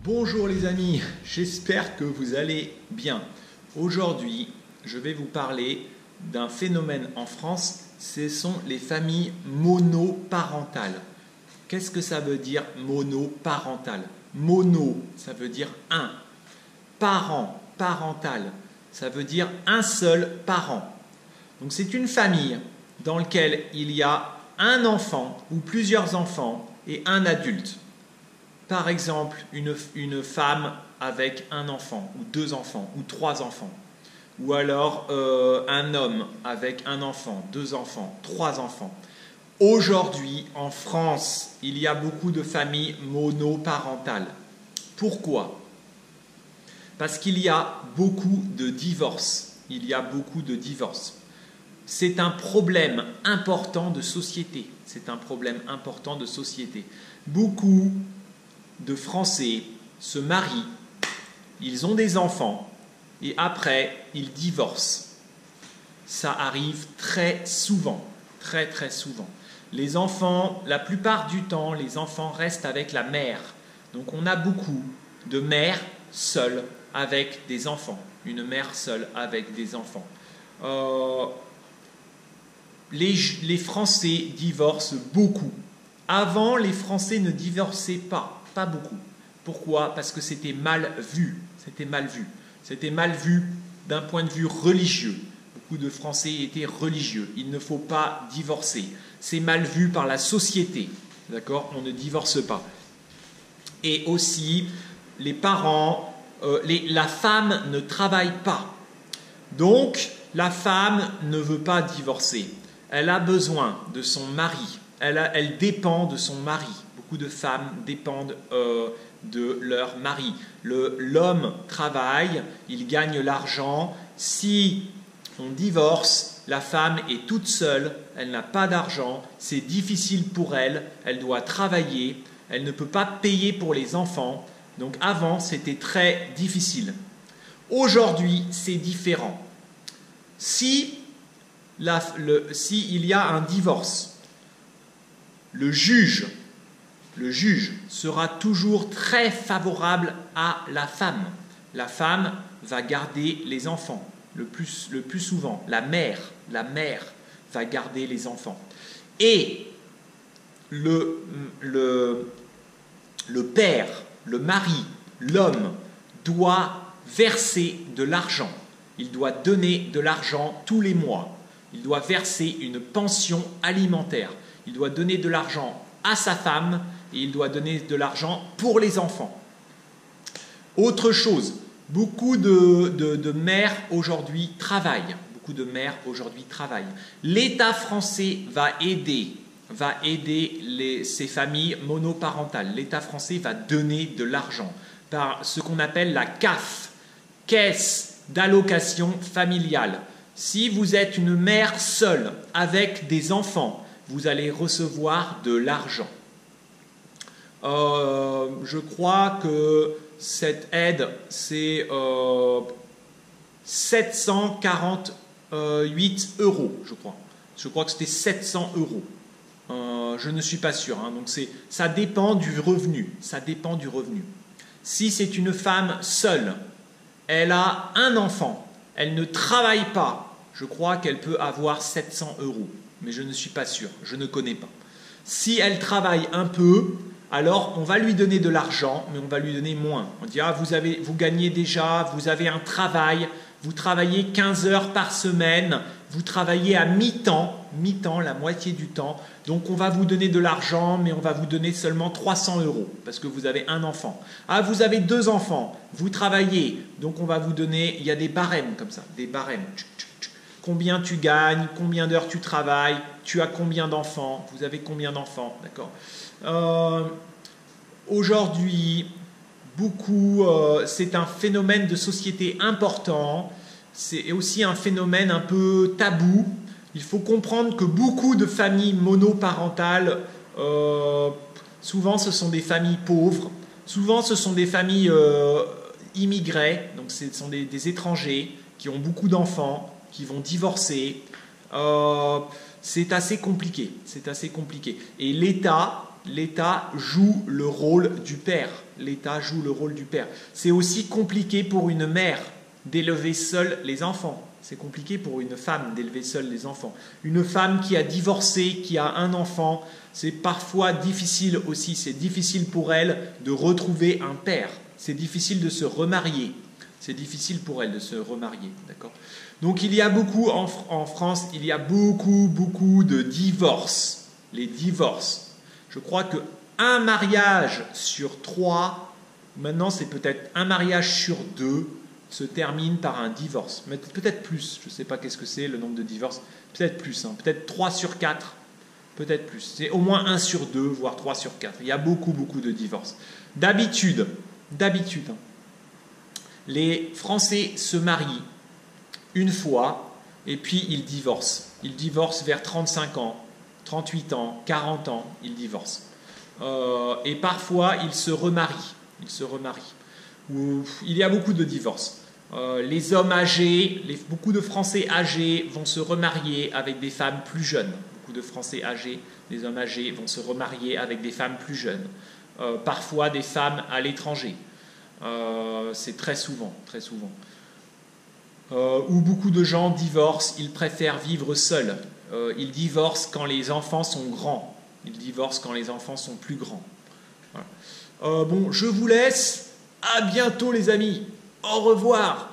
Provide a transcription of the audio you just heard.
Bonjour les amis, j'espère que vous allez bien. Aujourd'hui, je vais vous parler d'un phénomène en France, ce sont les familles monoparentales. Qu'est-ce que ça veut dire monoparental? Mono, ça veut dire un. Parent, parental, ça veut dire un seul parent. Donc c'est une famille dans laquelle il y a un enfant ou plusieurs enfants et un adulte. Par exemple, une femme avec un enfant, ou deux enfants, ou trois enfants. Ou alors un homme avec un enfant, deux enfants, trois enfants. Aujourd'hui, en France, il y a beaucoup de familles monoparentales. Pourquoi? Parce qu'il y a beaucoup de divorces. Il y a beaucoup de divorces. C'est un problème important de société. C'est un problème important de société. Beaucoup de Français se marient, ils ont des enfants et après ils divorcent. Ça arrive très souvent, très très souvent. Les enfants, la plupart du temps, les enfants restent avec la mère. Donc on a beaucoup de mères seules avec des enfants. Une mère seule avec des enfants. Les Français divorcent beaucoup. Avant, les Français ne divorçaient pas beaucoup. Pourquoi? Parce que c'était mal vu. C'était mal vu. C'était mal vu d'un point de vue religieux. Beaucoup de Français étaient religieux. Il ne faut pas divorcer. C'est mal vu par la société. D'accord? On ne divorce pas. Et aussi, les parents, la femme ne travaille pas. Donc, la femme ne veut pas divorcer. Elle a besoin de son mari. Elle dépend de son mari. Beaucoup de femmes dépendent de leur mari. L'homme travaille, il gagne l'argent. Si on divorce, la femme est toute seule, elle n'a pas d'argent, c'est difficile pour elle, elle doit travailler, elle ne peut pas payer pour les enfants. Donc avant, c'était très difficile. Aujourd'hui, c'est différent. Si il y a un divorce, le juge sera toujours très favorable à la femme. La femme va garder les enfants le plus souvent. La mère va garder les enfants. Et le père, le mari, l'homme doit verser de l'argent. Il doit donner de l'argent tous les mois. Il doit verser une pension alimentaire. Il doit donner de l'argent à sa femme et il doit donner de l'argent pour les enfants. Autre chose, beaucoup de mères aujourd'hui travaillent. Beaucoup de mères aujourd'hui travaillent. L'État français va aider ces familles monoparentales. L'État français va donner de l'argent par ce qu'on appelle la CAF, Caisse d'allocation familiale. Si vous êtes une mère seule avec des enfants, vous allez recevoir de l'argent. Je crois que cette aide, c'est 748 €, je crois. Je crois que c'était 700 €. Je ne suis pas sûr. Hein. Donc ça dépend du revenu. Ça dépend du revenu. Si c'est une femme seule, elle a un enfant, elle ne travaille pas, je crois qu'elle peut avoir 700 €. Mais je ne suis pas sûr, je ne connais pas. Si elle travaille un peu, alors on va lui donner de l'argent, mais on va lui donner moins. On dit, vous gagnez déjà, vous avez un travail, vous travaillez 15 heures par semaine, vous travaillez à mi-temps, la moitié du temps, donc on va vous donner de l'argent, mais on va vous donner seulement 300 €, parce que vous avez un enfant. Vous avez deux enfants, vous travaillez, donc on va vous donner, il y a des barèmes comme ça, des barèmes. Combien tu gagnes, combien d'heures tu travailles, tu as combien d'enfants, vous avez combien d'enfants, d'accord? Aujourd'hui, c'est un phénomène de société important, c'est aussi un phénomène un peu tabou. Il faut comprendre que beaucoup de familles monoparentales, souvent ce sont des familles pauvres, souvent ce sont des familles immigrées, donc ce sont des étrangers qui ont beaucoup d'enfants, qui vont divorcer. C'est assez compliqué. Et l'État l'État joue le rôle du père. L'État joue le rôle du père. C'est aussi compliqué pour une mère d'élever seule les enfants. C'est compliqué pour une femme d'élever seule les enfants. Une femme qui a divorcé, qui a un enfant, c'est parfois difficile aussi. C'est difficile pour elle de retrouver un père. C'est difficile de se remarier. C'est difficile pour elle de se remarier. D'accord ? Donc il y a beaucoup, en France, il y a beaucoup de divorces. Les divorces. Je crois qu'un mariage sur 3, maintenant c'est peut-être un mariage sur 2, se termine par un divorce. Mais peut-être plus, je ne sais pas qu'est-ce que c'est le nombre de divorces, peut-être plus, hein. Peut-être 3 sur 4, peut-être plus. C'est au moins 1 sur 2, voire 3 sur 4. Il y a beaucoup de divorces. D'habitude, hein, les Français se marient une fois et puis ils divorcent. Ils divorcent vers 35 ans, 38 ans, 40 ans, ils divorcent. Et parfois, ils se remarient. Il y a beaucoup de divorces. Les hommes âgés, beaucoup de Français âgés vont se remarier avec des femmes plus jeunes. Beaucoup de Français âgés, des hommes âgés vont se remarier avec des femmes plus jeunes. Parfois des femmes à l'étranger. C'est très souvent. Où beaucoup de gens divorcent, ils préfèrent vivre seuls. Ils divorcent quand les enfants sont grands. Ils divorcent quand les enfants sont plus grands. Voilà. Bon, je vous laisse. À bientôt les amis. Au revoir.